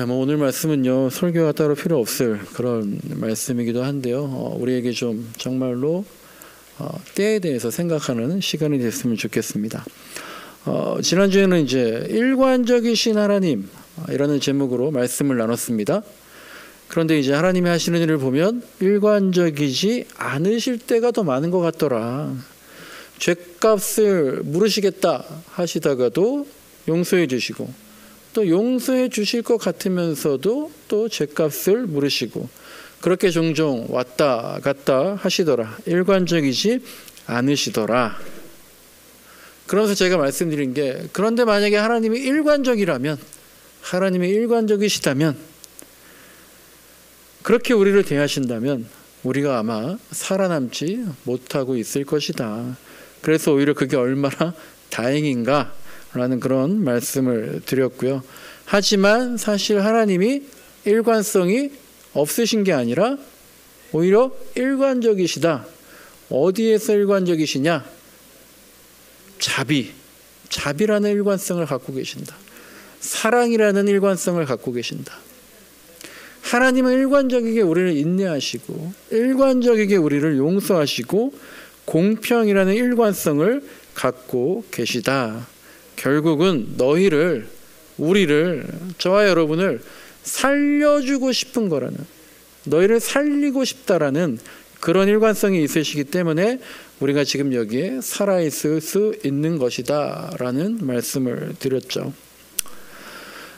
뭐 오늘 말씀은요 설교가 따로 필요 없을 그런 말씀이기도 한데요. 우리에게 좀 정말로 때에 대해서 생각하는 시간이 됐으면 좋겠습니다. 지난주에는 이제 일관적이신 하나님 이라는 제목으로 말씀을 나눴습니다. 그런데 이제 하나님이 하시는 일을 보면 일관적이지 않으실 때가 더 많은 것 같더라. 죄값을 물으시겠다 하시다가도 용서해 주시고, 또 용서해 주실 것 같으면서도 또 죄값을 물으시고, 그렇게 종종 왔다 갔다 하시더라. 일관적이지 않으시더라. 그러면서 제가 말씀드린 게, 그런데 만약에 하나님이 일관적이라면, 하나님이 일관적이시다면, 그렇게 우리를 대하신다면 우리가 아마 살아남지 못하고 있을 것이다. 그래서 오히려 그게 얼마나 다행인가 라는 그런 말씀을 드렸고요. 하지만 사실 하나님이 일관성이 없으신 게 아니라 오히려 일관적이시다. 어디에서 일관적이시냐? 자비라는 일관성을 갖고 계신다. 사랑이라는 일관성을 갖고 계신다. 하나님은 일관적이게 우리를 인내하시고, 일관적이게 우리를 용서하시고, 공평이라는 일관성을 갖고 계시다. 결국은 너희를, 우리를, 저와 여러분을 살려주고 싶은 거라는, 너희를 살리고 싶다라는 그런 일관성이 있으시기 때문에 우리가 지금 여기에 살아있을 수 있는 것이다 라는 말씀을 드렸죠.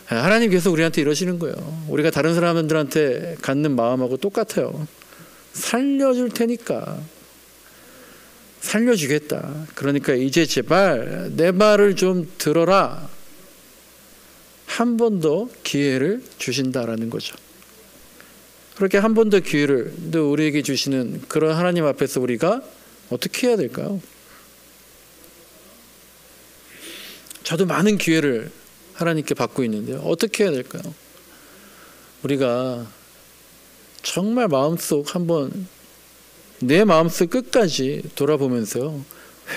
하나님께서 우리한테 이러시는 거예요. 우리가 다른 사람들한테 갖는 마음하고 똑같아요. 살려줄 테니까, 살려주겠다. 그러니까 이제 제발 내 말을 좀 들어라. 한 번 더 기회를 주신다라는 거죠. 그렇게 한 번 더 기회를 또 우리에게 주시는 그런 하나님 앞에서 우리가 어떻게 해야 될까요? 저도 많은 기회를 하나님께 받고 있는데요. 어떻게 해야 될까요? 우리가 정말 마음속 한번, 내 마음속 끝까지 돌아보면서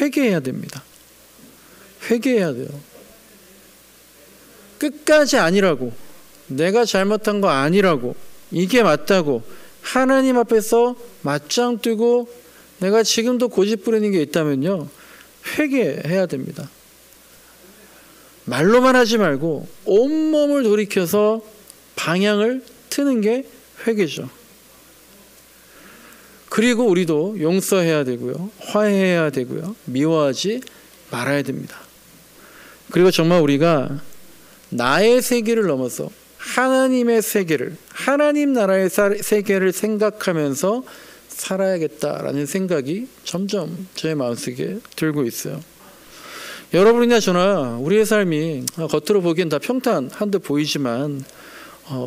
회개해야 됩니다. 회개해야 돼요. 끝까지 아니라고, 내가 잘못한 거 아니라고, 이게 맞다고 하나님 앞에서 맞짱 뜨고 내가 지금도 고집 부리는 게 있다면요, 회개해야 됩니다. 말로만 하지 말고 온몸을 돌이켜서 방향을 트는 게 회개죠. 그리고 우리도 용서해야 되고요, 화해해야 되고요, 미워하지 말아야 됩니다. 그리고 정말 우리가 나의 세계를 넘어서 하나님의 세계를, 하나님 나라의 세계를 생각하면서 살아야겠다라는 생각이 점점 제 마음속에 들고 있어요. 여러분이나 저나 우리의 삶이 겉으로 보기엔 다 평탄한 듯 보이지만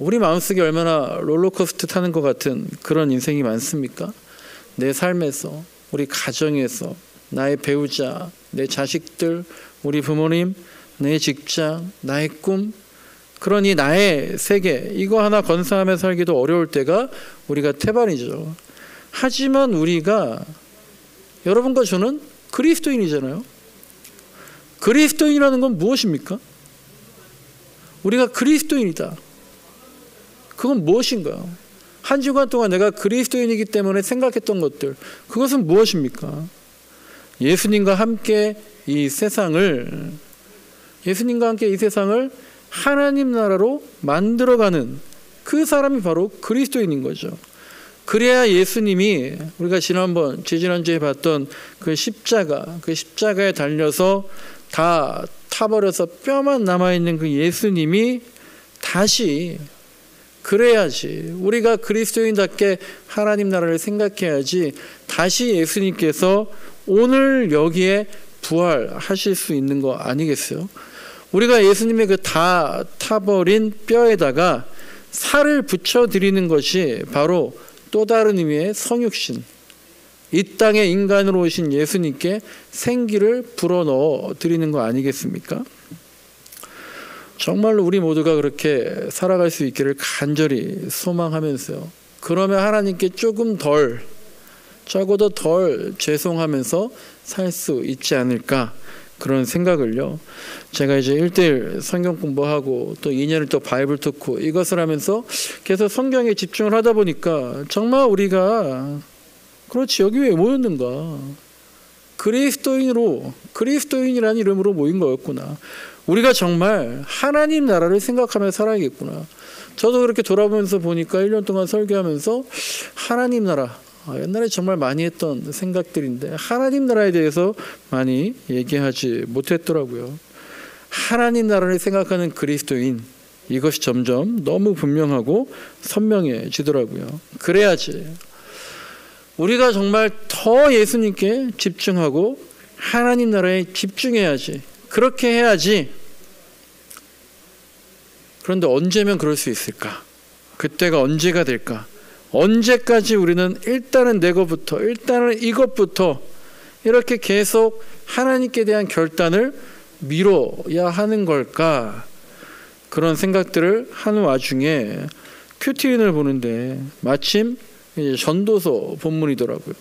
우리 마음속에 얼마나 롤러코스터 타는 것 같은 그런 인생이 많습니까? 내 삶에서, 우리 가정에서, 나의 배우자, 내 자식들, 우리 부모님, 내 직장, 나의 꿈, 그러니 나의 세계, 이거 하나 건사하며 살기도 어려울 때가 우리가 태반이죠. 하지만 우리가, 여러분과 저는 그리스도인이잖아요. 그리스도인이라는 건 무엇입니까? 우리가 그리스도인이다. 그건 무엇인가요? 한 주간 동안 내가 그리스도인이기 때문에 생각했던 것들, 그것은 무엇입니까? 예수님과 함께 이 세상을 하나님 나라로 만들어가는 그 사람이 바로 그리스도인인 거죠. 그래야 예수님이, 우리가 지난주에 봤던 그 십자가에 달려서 다 타버려서 뼈만 남아있는 그 예수님이 다시, 그래야지 우리가 그리스도인답게 하나님 나라를 생각해야지 다시 예수님께서 오늘 여기에 부활하실 수 있는 거 아니겠어요? 우리가 예수님의 그 다 타버린 뼈에다가 살을 붙여드리는 것이 바로 또 다른 의미의 성육신, 이 땅에 인간으로 오신 예수님께 생기를 불어넣어 드리는 거 아니겠습니까? 정말로 우리 모두가 그렇게 살아갈 수 있기를 간절히 소망하면서요, 그러면 하나님께 적어도 덜 죄송하면서 살 수 있지 않을까, 그런 생각을요. 제가 이제 1:1 성경 공부하고 또 2년을 또 바이블 토크 이것을 하면서 계속 성경에 집중을 하다 보니까 정말 우리가 그렇지 여기 왜 모였는가? 그리스도인이라는 이름으로 모인 거였구나. 우리가 정말 하나님 나라를 생각하며 살아야겠구나. 저도 그렇게 돌아보면서 보니까 1년 동안 설교하면서 하나님 나라, 옛날에 정말 많이 했던 생각들인데 하나님 나라에 대해서 많이 얘기하지 못했더라고요. 하나님 나라를 생각하는 그리스도인, 이것이 점점 너무 분명하고 선명해지더라고요. 그래야지 우리가 정말 더 예수님께 집중하고 하나님 나라에 집중해야지. 그렇게 해야지. 그런데 언제면 그럴 수 있을까? 그때가 언제가 될까? 언제까지 우리는 일단은 내 것부터, 일단은 이것부터 이렇게 계속 하나님께 대한 결단을 미뤄야 하는 걸까? 그런 생각들을 하는 와중에 큐티인을 보는데 마침 이제 전도서 본문이더라고요.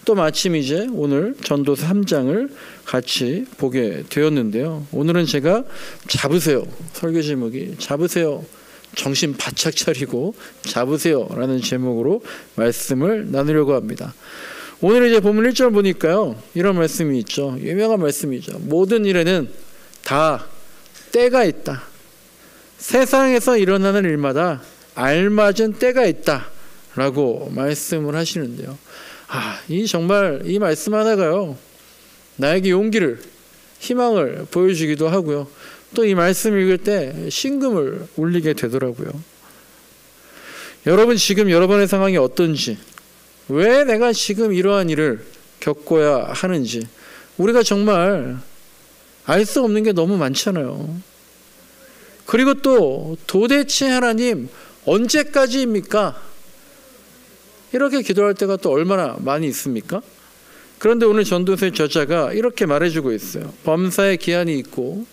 또 마침 이제 오늘 전도서 3장을 같이 보게 되었는데요. 오늘은 제가 잡으세요. 설교 제목이 잡으세요. 정신 바짝 차리고 잡으세요 라는 제목으로 말씀을 나누려고 합니다. 오늘 이제 본문 1절 보니까요. 이런 말씀이 있죠. 유명한 말씀이죠. 모든 일에는 다 때가 있다. 세상에서 일어나는 일마다 알맞은 때가 있다 라고 말씀을 하시는데요. 정말 이 말씀 하나가요. 나에게 용기를, 희망을 보여주기도 하고요. 또 이 말씀 읽을 때 심금을 울리게 되더라고요. 여러분 지금 여러분의 상황이 어떤지, 왜 내가 지금 이러한 일을 겪어야 하는지 우리가 정말 알 수 없는 게 너무 많잖아요. 그리고 또 도대체 하나님 언제까지입니까? 이렇게 기도할 때가 또 얼마나 많이 있습니까? 그런데 오늘 전도서의 저자가 이렇게 말해주고 있어요. 범사에 기한이 있고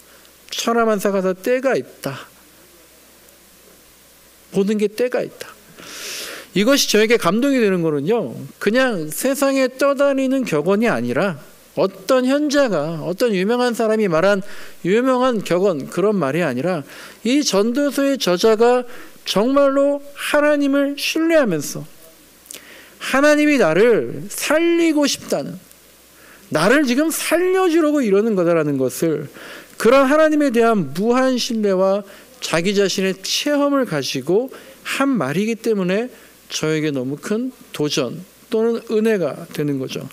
천하만사가 때가 있다. 모든 게 때가 있다. 이것이 저에게 감동이 되는 거는요. 그냥 세상에 떠다니는 격언이 아니라 어떤 현자가 어떤 유명한 사람이 말한 유명한 격언 그런 말이 아니라 이 전도서의 저자가 정말로 하나님을 신뢰하면서 하나님이 나를 살리고 싶다는, 나를 지금 살려주려고 이러는 거다라는 것을, 그런 하나님에 대한 무한 신뢰와 자기 자신의 체험을 가지고 한 말이기 때문에 저에게 너무 큰 도전 또는 은혜가 되는 거죠.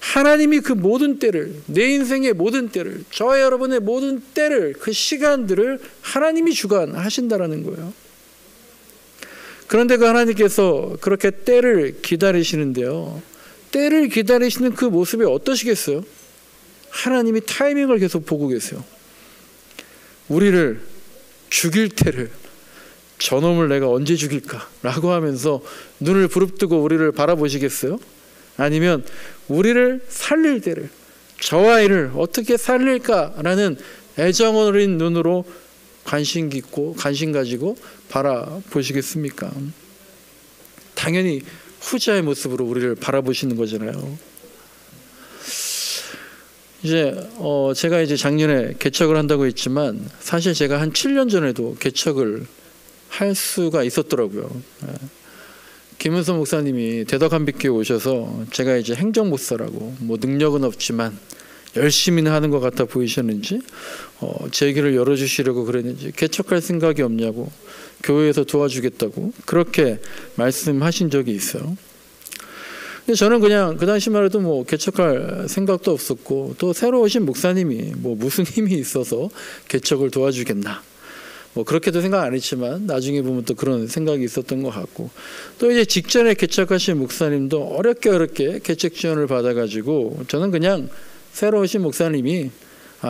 하나님이 그 모든 때를, 내 인생의 모든 때를, 저와 여러분의 모든 때를, 그 시간들을 하나님이 주관하신다라는 거예요. 그런데 그 하나님께서 그렇게 때를 기다리시는데요. 때를 기다리시는 그 모습이 어떠시겠어요? 하나님이 타이밍을 계속 보고 계세요. 우리를 죽일 때를, 저놈을 내가 언제 죽일까? 라고 하면서 눈을 부릅뜨고 우리를 바라보시겠어요? 아니면 우리를 살릴 때를, 저와 이를 어떻게 살릴까라는 애정 어린 눈으로 관심 깊고 관심 가지고 바라보시겠습니까? 당연히 후자의 모습으로 우리를 바라보시는 거잖아요. 이제 제가 이제 작년에 개척을 한다고 했지만 사실 제가 한 7년 전에도 개척을 할 수가 있었더라고요. 김은선 목사님이 대덕한빛교회 오셔서 제가 이제 행정목사라고 뭐 능력은 없지만 열심히는 하는 것 같아 보이셨는지 제 길을 열어주시려고 그랬는지 개척할 생각이 없냐고 교회에서 도와주겠다고 그렇게 말씀하신 적이 있어요. 근데 저는 그냥 그 당시만 해도 뭐 개척할 생각도 없었고 또 새로 오신 목사님이 뭐 무슨 힘이 있어서 개척을 도와주겠나 뭐 그렇게도 생각 안 했지만 나중에 보면 또 그런 생각이 있었던 것 같고 또 이제 직전에 개척하신 목사님도 어렵게 개척 지원을 받아가지고 저는 그냥 새로 오신 목사님이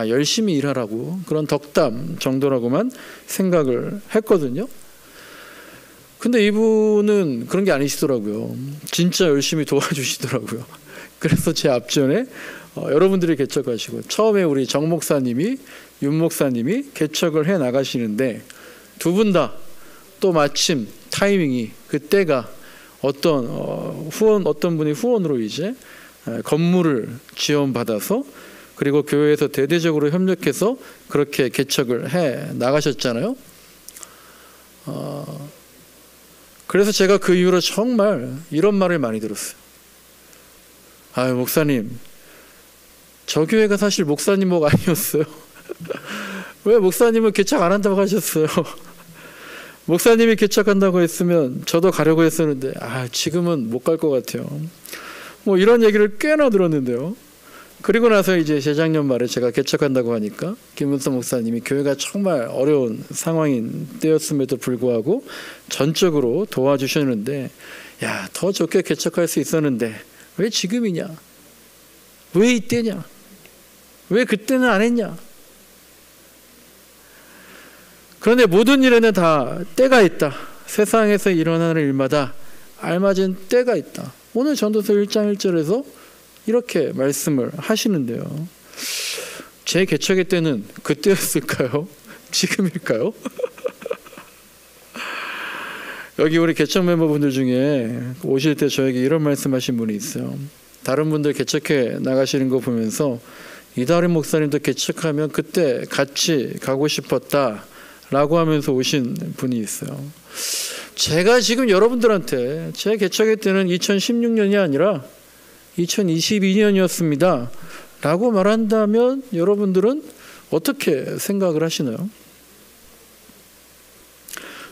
열심히 일하라고 그런 덕담 정도라고만 생각을 했거든요. 근데 이분은 그런 게 아니시더라고요. 진짜 열심히 도와주시더라고요. 그래서 제 앞전에 여러분들이 개척하시고 처음에 우리 정 목사님이 윤 목사님이 개척을 해 나가시는데 두 분 다 또 마침 타이밍이 그때가 어떤 분이 후원으로 이제 건물을 지원받아서 그리고 교회에서 대대적으로 협력해서 그렇게 개척을 해 나가셨잖아요. 그래서 제가 그 이후로 정말 이런 말을 많이 들었어요. 아유, 목사님, 저 교회가 사실 목사님 목 아니었어요. 왜 목사님은 개척 안 한다고 하셨어요? 목사님이 개척한다고 했으면 저도 가려고 했었는데 지금은 못 갈 것 같아요. 뭐 이런 얘기를 꽤나 들었는데요. 그리고 나서 이제 재작년 말에 제가 개척한다고 하니까 김은서 목사님이 교회가 정말 어려운 상황인 때였음에도 불구하고 전적으로 도와주셨는데, 야, 더 좋게 개척할 수 있었는데 왜 지금이냐? 왜 이때냐? 왜 그때는 안 했냐? 그런데 모든 일에는 다 때가 있다. 세상에서 일어나는 일마다 알맞은 때가 있다. 오늘 전도서 1장 1절에서 이렇게 말씀을 하시는데요. 제 개척의 때는 그때였을까요? 지금일까요? 여기 우리 개척 멤버분들 중에 오실 때 저에게 이런 말씀하신 분이 있어요. 다른 분들 개척해 나가시는 거 보면서 이다림 목사님도 개척하면 그때 같이 가고 싶었다 라고 하면서 오신 분이 있어요. 제가 지금 여러분들한테 제 개척의 때는 2016년이 아니라 2022년이었습니다 라고 말한다면 여러분들은 어떻게 생각을 하시나요?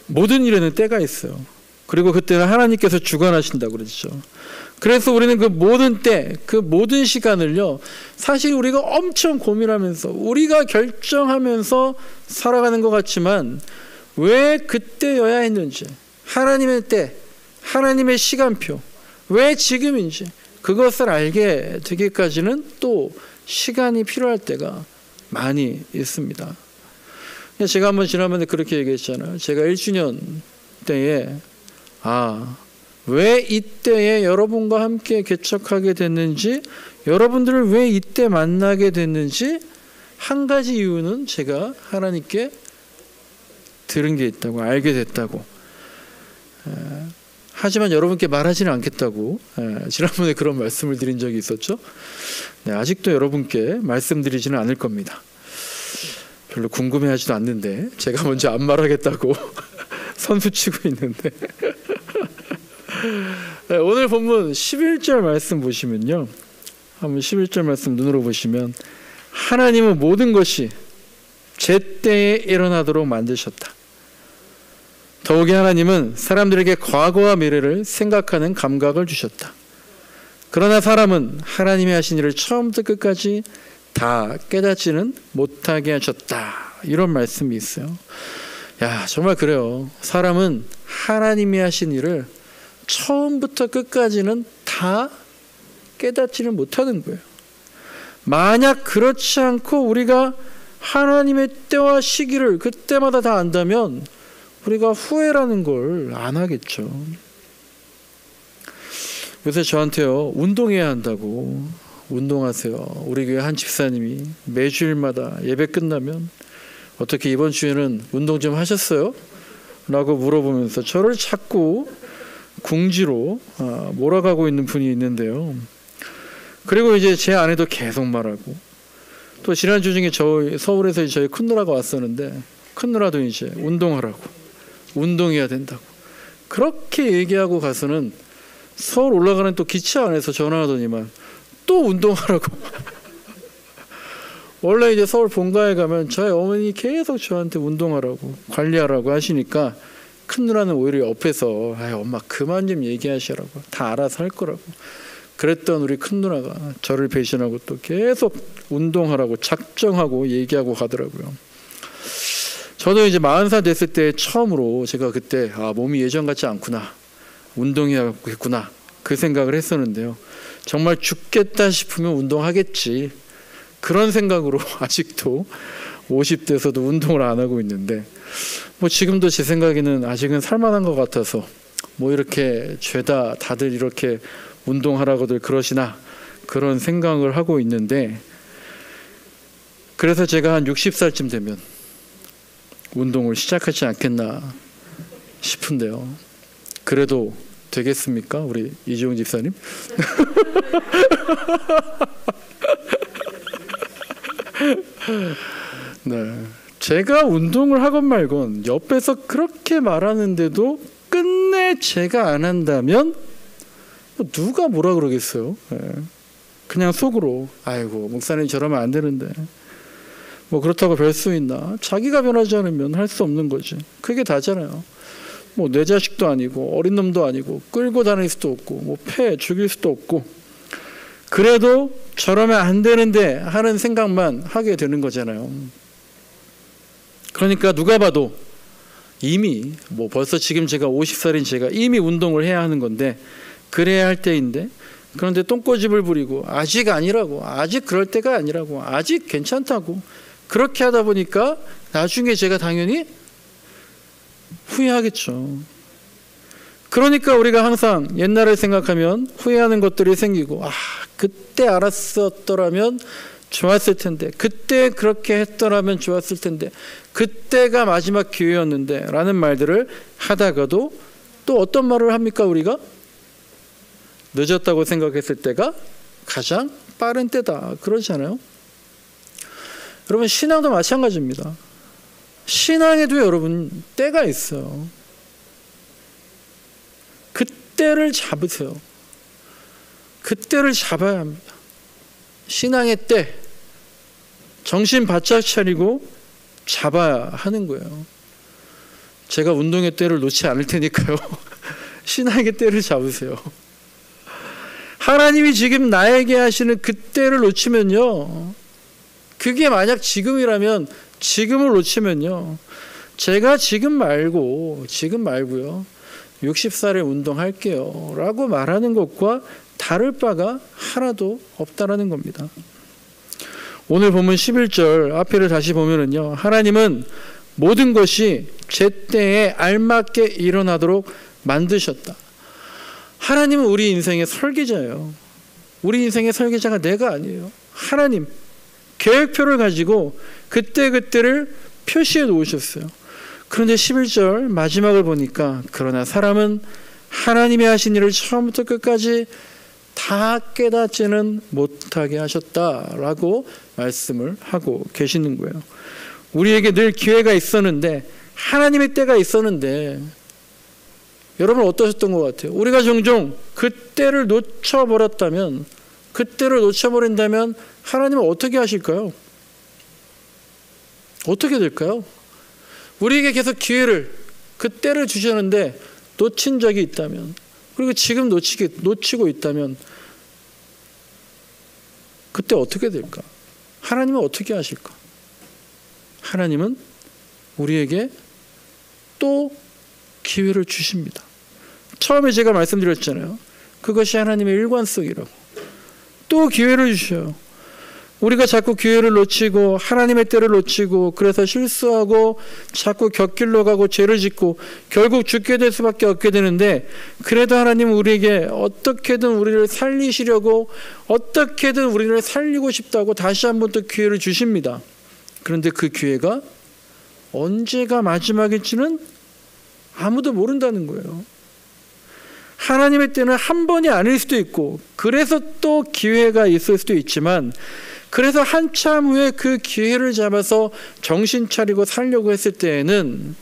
모든 일에는 때가 있어요. 그리고 그때는 하나님께서 주관하신다고 그러죠. 그래서 우리는 그 모든 때, 그 모든 시간을요, 사실 우리가 엄청 고민하면서 우리가 결정하면서 살아가는 것 같지만 왜 그때여야 했는지, 하나님의 때, 하나님의 시간표, 왜 지금인지 그것을 알게 되기까지는 또 시간이 필요할 때가 많이 있습니다. 제가 한번 지난번에 그렇게 얘기했잖아요. 제가 1주년 때에 왜 이때에 여러분과 함께 개척하게 됐는지, 여러분들을 왜 이때 만나게 됐는지 한 가지 이유는 제가 하나님께 들은 게 있다고, 알게 됐다고. 하지만 여러분께 말하지는 않겠다고 지난번에 그런 말씀을 드린 적이 있었죠. 네, 아직도 여러분께 말씀드리지는 않을 겁니다. 별로 궁금해하지도 않는데 제가 먼저 안 말하겠다고 선수치고 있는데 네, 오늘 본문 11절 말씀 보시면요, 한번 11절 말씀 눈으로 보시면 하나님은 모든 것이 제때에 일어나도록 만드셨다. 더욱이 하나님은 사람들에게 과거와 미래를 생각하는 감각을 주셨다. 그러나 사람은 하나님이 하신 일을 처음부터 끝까지 다 깨닫지는 못하게 하셨다. 이런 말씀이 있어요. 야, 정말 그래요. 사람은 하나님이 하신 일을 처음부터 끝까지는 다 깨닫지는 못하는 거예요. 만약 그렇지 않고 우리가 하나님의 때와 시기를 그때마다 다 안다면 우리가 후회라는 걸 안 하겠죠. 요새 저한테요, 운동해야 한다고, 운동하세요. 우리 교회 한 집사님이 매주일마다 예배 끝나면 어떻게 이번 주에는 운동 좀 하셨어요? 라고 물어보면서 저를 자꾸 궁지로 몰아가고 있는 분이 있는데요. 그리고 이제 제 아내도 계속 말하고, 또 지난주 중에 서울에서 저희 큰누나가 왔었는데 큰누나도 이제 운동하라고, 운동해야 된다고 그렇게 얘기하고 가서는 서울 올라가는 또 기차 안에서 전화하더니만 또 운동하라고. 원래 이제 서울 본가에 가면 저희 어머니 계속 저한테 운동하라고, 관리하라고 하시니까 큰 누나는 오히려 옆에서 엄마 그만 좀 얘기하시라고, 다 알아서 할 거라고. 그랬던 우리 큰 누나가 저를 배신하고 또 계속 운동하라고 작정하고 얘기하고 가더라고요. 저도 이제 40살 됐을 때 처음으로 제가 그때 몸이 예전 같지 않구나, 운동해야겠구나, 그 생각을 했었는데요. 정말 죽겠다 싶으면 운동하겠지, 그런 생각으로 아직도 50대에서도 운동을 안 하고 있는데, 뭐 지금도 제 생각에는 아직은 살만한 것 같아서 뭐 이렇게 죄다 다들 이렇게 운동하라고들 그러시나 그런 생각을 하고 있는데, 그래서 제가 한 60살쯤 되면 운동을 시작하지 않겠나 싶은데요. 그래도 되겠습니까? 우리 이지용 집사님? 네. 제가 운동을 하건 말건 옆에서 그렇게 말하는데도 끝내 제가 안 한다면 누가 뭐라 그러겠어요? 네. 그냥 속으로 아이고 목사님 저러면 안 되는데 뭐 그렇다고 별 수 있나? 자기가 변하지 않으면 할 수 없는 거지. 그게 다잖아요. 뭐 내 자식도 아니고 어린 놈도 아니고 끌고 다닐 수도 없고 뭐 패 죽일 수도 없고 그래도 저러면 안 되는데 하는 생각만 하게 되는 거잖아요. 그러니까 누가 봐도 이미 뭐 벌써 지금 제가 50살인 제가 이미 운동을 해야 하는 건데 그래야 할 때인데 그런데 똥꼬집을 부리고 아직 아니라고 아직 그럴 때가 아니라고 아직 괜찮다고 그렇게 하다 보니까 나중에 제가 당연히 후회하겠죠. 그러니까 우리가 항상 옛날을 생각하면 후회하는 것들이 생기고 그때 알았었더라면 좋았을 텐데 그때 그렇게 했더라면 좋았을 텐데 그때가 마지막 기회였는데 라는 말들을 하다가도 또 어떤 말을 합니까? 우리가 늦었다고 생각했을 때가 가장 빠른 때다 그러잖아요. 여러분 신앙도 마찬가지입니다. 신앙에도 여러분 때가 있어요. 그때를 잡으세요. 그때를 잡아야 합니다. 신앙의 때 정신 바짝 차리고 잡아야 하는 거예요. 제가 운동의 때를 놓지 않을 테니까요. 신앙의 때를 잡으세요. 하나님이 지금 나에게 하시는 그 때를 놓치면요. 그게 만약 지금이라면 지금을 놓치면요. 제가 지금 말고요. 60살에 운동할게요. 라고 말하는 것과 다를 바가 하나도 없다라는 겁니다. 오늘 본문 11절 앞에를 다시 보면은요. 하나님은 모든 것이 제때에 알맞게 일어나도록 만드셨다. 하나님은 우리 인생의 설계자예요. 우리 인생의 설계자가 내가 아니에요. 하나님 계획표를 가지고 그때그때를 표시해 놓으셨어요. 그런데 11절 마지막을 보니까 그러나 사람은 하나님이 하신 일을 처음부터 끝까지 다 깨닫지는 못하게 하셨다라고 말씀을 하고 계시는 거예요. 우리에게 늘 기회가 있었는데 하나님의 때가 있었는데 여러분 어떠셨던 것 같아요? 우리가 종종 그때를 놓쳐버렸다면 그때를 놓쳐버린다면 하나님은 어떻게 하실까요? 어떻게 될까요? 우리에게 계속 기회를 그때를 주셨는데 놓친 적이 있다면 그리고 지금 놓치고 있다면 그때 어떻게 될까? 하나님은 어떻게 하실까? 하나님은 우리에게 또 기회를 주십니다. 처음에 제가 말씀드렸잖아요. 그것이 하나님의 일관성이라고. 또 기회를 주셔요. 우리가 자꾸 기회를 놓치고 하나님의 때를 놓치고 그래서 실수하고 자꾸 곁길로 가고 죄를 짓고 결국 죽게 될 수밖에 없게 되는데 그래도 하나님은 우리에게 어떻게든 우리를 살리시려고 어떻게든 우리를 살리고 싶다고 다시 한 번 또 기회를 주십니다. 그런데 그 기회가 언제가 마지막일지는 아무도 모른다는 거예요. 하나님의 때는 한 번이 아닐 수도 있고 그래서 또 기회가 있을 수도 있지만 그래서 한참 후에 그 기회를 잡아서 정신 차리고 살려고 했을 때에는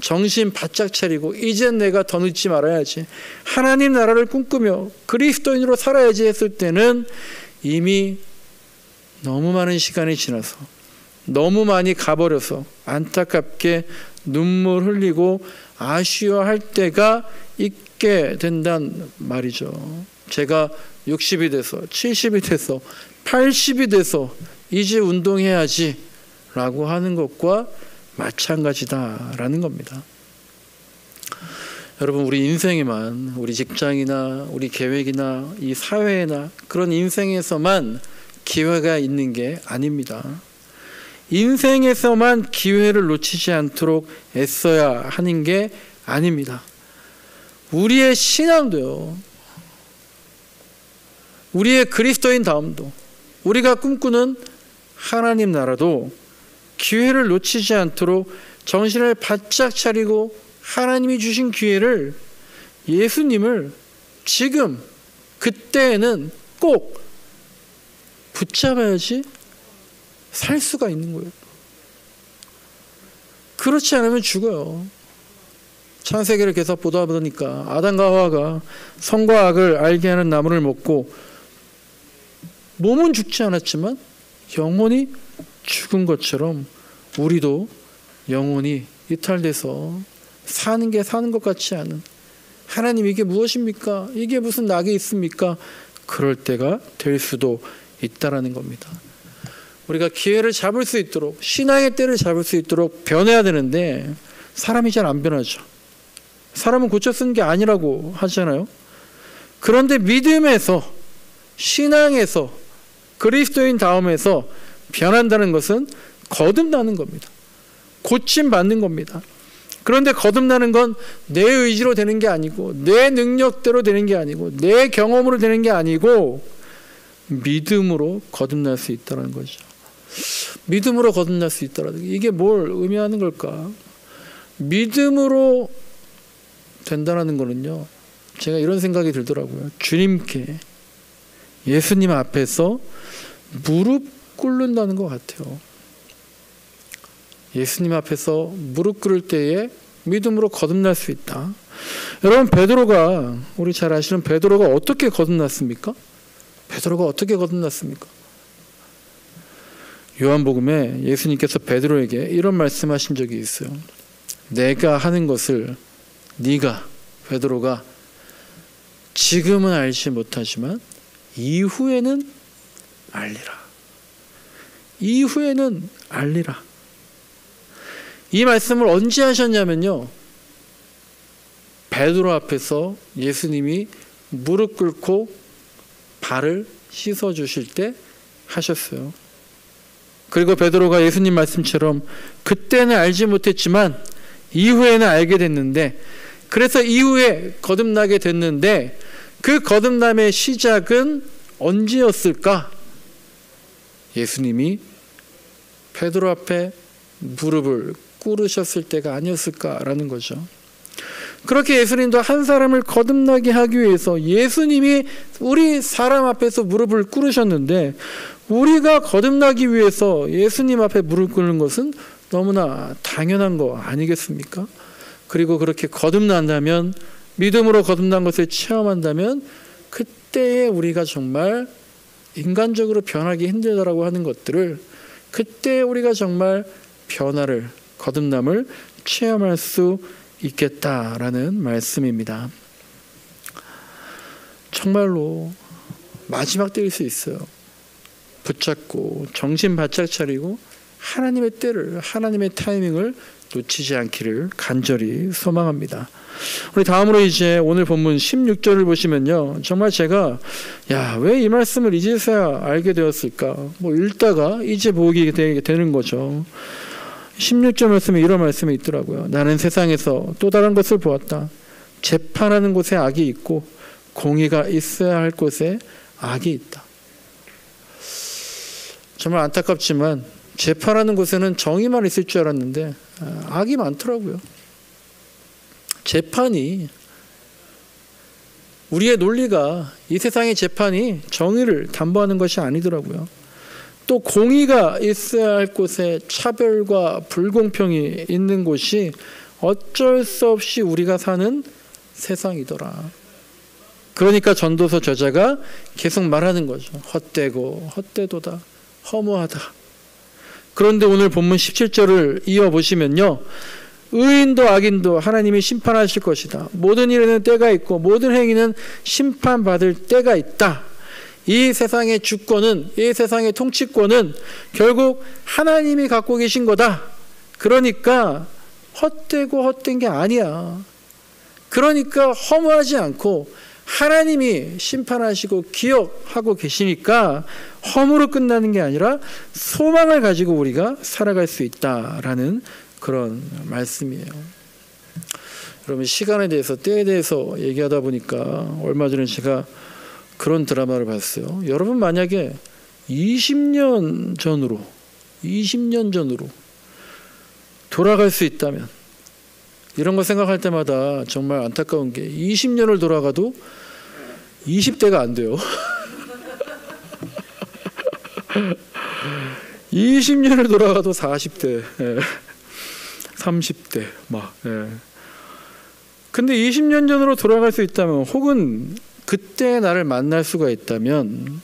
정신 바짝 차리고 이젠 내가 더 늦지 말아야지 하나님 나라를 꿈꾸며 그리스도인으로 살아야지 했을 때는 이미 너무 많은 시간이 지나서 너무 많이 가버려서 안타깝게 눈물 흘리고 아쉬워할 때가 있게 된단 말이죠. 제가 60이 돼서 70이 돼서 80이 돼서 이제 운동해야지 라고 하는 것과 마찬가지다라는 겁니다. 여러분 우리 인생에만 우리 직장이나 우리 계획이나 이 사회나 그런 인생에서만 기회가 있는 게 아닙니다. 인생에서만 기회를 놓치지 않도록 애써야 하는 게 아닙니다. 우리의 신앙도요. 우리의 그리스도인 다움도 우리가 꿈꾸는 하나님 나라도 기회를 놓치지 않도록 정신을 바짝 차리고 하나님이 주신 기회를 예수님을 지금 그때에는 꼭 붙잡아야지 살 수가 있는 거예요. 그렇지 않으면 죽어요. 창세기를 계속 보다 보니까 아담과 하와가 선과 악을 알게 하는 나무를 먹고 몸은 죽지 않았지만 영혼이 죽은 것처럼 우리도 영혼이 이탈돼서 사는 게 사는 것 같지 않은, 하나님 이게 무엇입니까? 이게 무슨 낙이 있습니까? 그럴 때가 될 수도 있다라는 겁니다. 우리가 기회를 잡을 수 있도록, 신앙의 때를 잡을 수 있도록 변해야 되는데 사람이 잘 안 변하죠. 사람은 고쳐 쓰는 게 아니라고 하잖아요. 그런데 믿음에서, 신앙에서, 그리스도인 다음에서 변한다는 것은 거듭나는 겁니다. 고침받는 겁니다. 그런데 거듭나는 건 내 의지로 되는 게 아니고, 내 능력대로 되는 게 아니고, 내 경험으로 되는 게 아니고 믿음으로 거듭날 수 있다는 거죠. 믿음으로 거듭날 수 있다는 게 이게 뭘 의미하는 걸까? 믿음으로 된다는 거는요, 제가 이런 생각이 들더라고요. 주님께, 예수님 앞에서 무릎 꿇는다는 것 같아요. 예수님 앞에서 무릎 꿇을 때에 믿음으로 거듭날 수 있다. 여러분, 베드로가, 우리 잘 아시는 베드로가 어떻게 거듭났습니까? 베드로가 어떻게 거듭났습니까? 요한복음에 예수님께서 베드로에게 이런 말씀하신 적이 있어요. 내가 하는 것을 네가, 베드로가 지금은 알지 못하지만 이후에는 알리라. 이후에는 알리라. 이 말씀을 언제 하셨냐면요, 베드로 앞에서 예수님이 무릎 꿇고 발을 씻어 주실 때 하셨어요. 그리고 베드로가 예수님 말씀처럼 그때는 알지 못했지만 이후에는 알게 됐는데, 그래서 이후에 거듭나게 됐는데, 그 거듭남의 시작은 언제였을까? 예수님이 베드로 앞에 무릎을 꿇으셨을 때가 아니었을까라는 거죠. 그렇게 예수님도 한 사람을 거듭나게 하기 위해서 예수님이 우리 사람 앞에서 무릎을 꿇으셨는데, 우리가 거듭나기 위해서 예수님 앞에 무릎 꿇는 것은 너무나 당연한 거 아니겠습니까? 그리고 그렇게 거듭난다면, 믿음으로 거듭난 것을 체험한다면, 그때에 우리가 정말 인간적으로 변하기 힘들다라고 하는 것들을, 그때 우리가 정말 변화를, 거듭남을 체험할 수 있겠다라는 말씀입니다. 정말로 마지막 때일 수 있어요. 붙잡고 정신 바짝 차리고 하나님의 때를, 하나님의 타이밍을 놓치지 않기를 간절히 소망합니다. 우리 다음으로 이제 오늘 본문 16절을 보시면요, 정말 제가 왜 이 말씀을 이제서야 알게 되었을까, 읽다가 이제 보게 되는 거죠. 16절 말씀에 이런 말씀이 있더라고요. 나는 세상에서 또 다른 것을 보았다. 재판하는 곳에 악이 있고 공의가 있어야 할 곳에 악이 있다. 정말 안타깝지만 재판하는 곳에는 정의만 있을 줄 알았는데 악이 많더라고요. 재판이, 우리의 논리가, 이 세상의 재판이 정의를 담보하는 것이 아니더라고요. 또 공의가 있어야 할 곳에 차별과 불공평이 있는 곳이 어쩔 수 없이 우리가 사는 세상이더라. 그러니까 전도서 저자가 계속 말하는 거죠. 헛되고 헛되도다, 허무하다. 그런데 오늘 본문 17절을 이어보시면요, 의인도 악인도 하나님이 심판하실 것이다. 모든 일에는 때가 있고 모든 행위는 심판받을 때가 있다. 이 세상의 주권은, 이 세상의 통치권은 결국 하나님이 갖고 계신 거다. 그러니까 헛되고 헛된 게 아니야. 그러니까 허무하지 않고 하나님이 심판하시고 기억하고 계시니까 허무로 끝나는 게 아니라 소망을 가지고 우리가 살아갈 수 있다라는 그런 말씀이에요. 여러분, 시간에 대해서, 때에 대해서 얘기하다 보니까 얼마 전에 제가 그런 드라마를 봤어요. 여러분, 만약에 20년 전으로 돌아갈 수 있다면, 이런 거 생각할 때마다 정말 안타까운 게 20년을 돌아가도 20대가 안 돼요. 20년을 돌아가도 40대, 30대 막. 근데 20년 전으로 돌아갈 수 있다면, 혹은 그때 나를 만날 수가 있다면,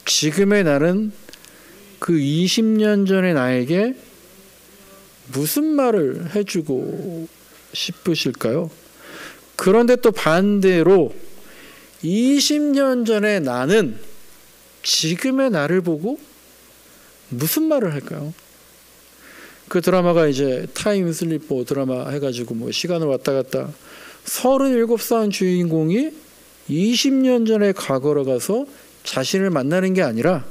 지금의 나는 그 20년 전의 나에게 무슨 말을 해주고 싶으실까요? 그런데 또 반대로 20년 전의 나는 지금의 나를 보고 무슨 말을 할까요? 그 드라마가 이제 타임 슬리퍼 드라마 해가지고 뭐 시간을 왔다 갔다, 37살 주인공이 20년 전의 과거로 가서 자신을 만나는 게 아니라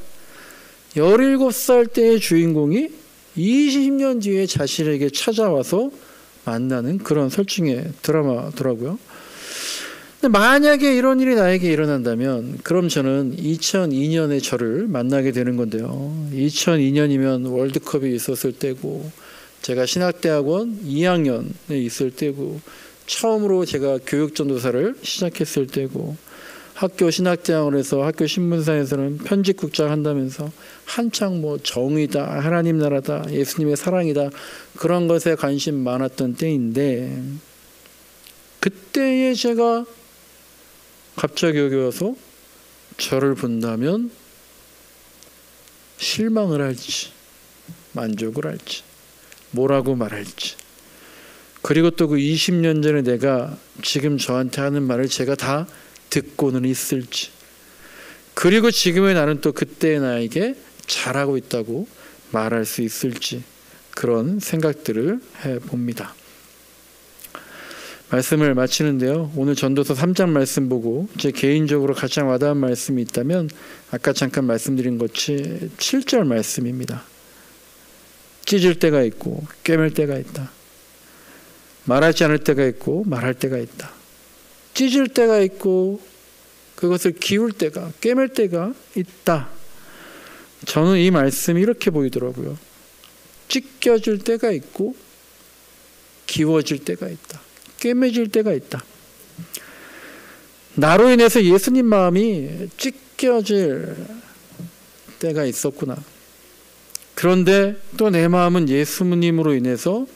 17살 때의 주인공이 20년 뒤에 자신에게 찾아와서 만나는 그런 설정의 드라마더라고요. 근데 만약에 이런 일이 나에게 일어난다면, 그럼 저는 2002년의 저를 만나게 되는 건데요. 2002년이면 월드컵이 있었을 때고, 제가 신학대학원 2학년에 있을 때고, 처음으로 제가 교육전도사를 시작했을 때고, 학교 신학대학원에서 학교 신문사에서는 편집국장 한다면서 한창 뭐 정의다, 하나님 나라다, 예수님의 사랑이다, 그런 것에 관심 많았던 때인데, 그때에 제가 갑자기 여기 와서 저를 본다면 실망을 할지 만족을 할지 뭐라고 말할지, 그리고 또 그 20년 전에 내가 지금 저한테 하는 말을 제가 다 듣고는 있을지, 그리고 지금의 나는 또 그때의 나에게 잘하고 있다고 말할 수 있을지, 그런 생각들을 해봅니다. 말씀을 마치는데요. 오늘 전도서 3장 말씀 보고 제 개인적으로 가장 와닿은 말씀이 있다면, 아까 잠깐 말씀드린 것이 7절 말씀입니다. 찢을 때가 있고 꿰맬 때가 있다. 말하지 않을 때가 있고 말할 때가 있다. 찢을 때가 있고 그것을 기울 때가, 꿰맬 때가 있다. 저는 이 말씀이 이렇게 보이더라고요. 찢겨질 때가 있고 기워질 때가 있다. 꿰매질 때가 있다. 나로 인해서 예수님 마음이 찢겨질 때가 있었구나. 그런데 또 내 마음은 예수님으로 인해서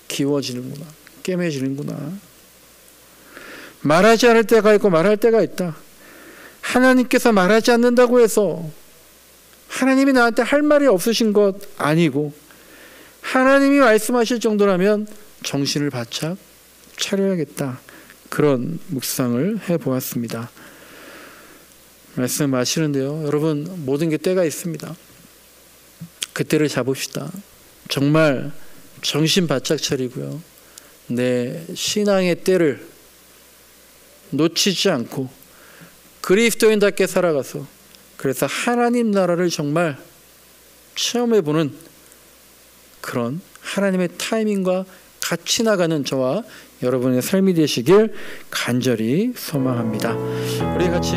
기워지는구나, 꿰매지는구나. 말하지 않을 때가 있고 말할 때가 있다. 하나님께서 말하지 않는다고 해서 하나님이 나한테 할 말이 없으신 것 아니고, 하나님이 말씀하실 정도라면 정신을 바짝 차려야겠다. 그런 묵상을 해보았습니다. 말씀하시는데요. 여러분, 모든 게 때가 있습니다. 그때를 잡읍시다. 정말 정신 바짝 차리고요. 내 신앙의 때를 놓치지 않고 그리스도인답게 살아가서, 그래서 하나님 나라를 정말 체험해보는 그런 하나님의 타이밍과 같이 나가는 저와 여러분의 삶이 되시길 간절히 소망합니다. 우리 같이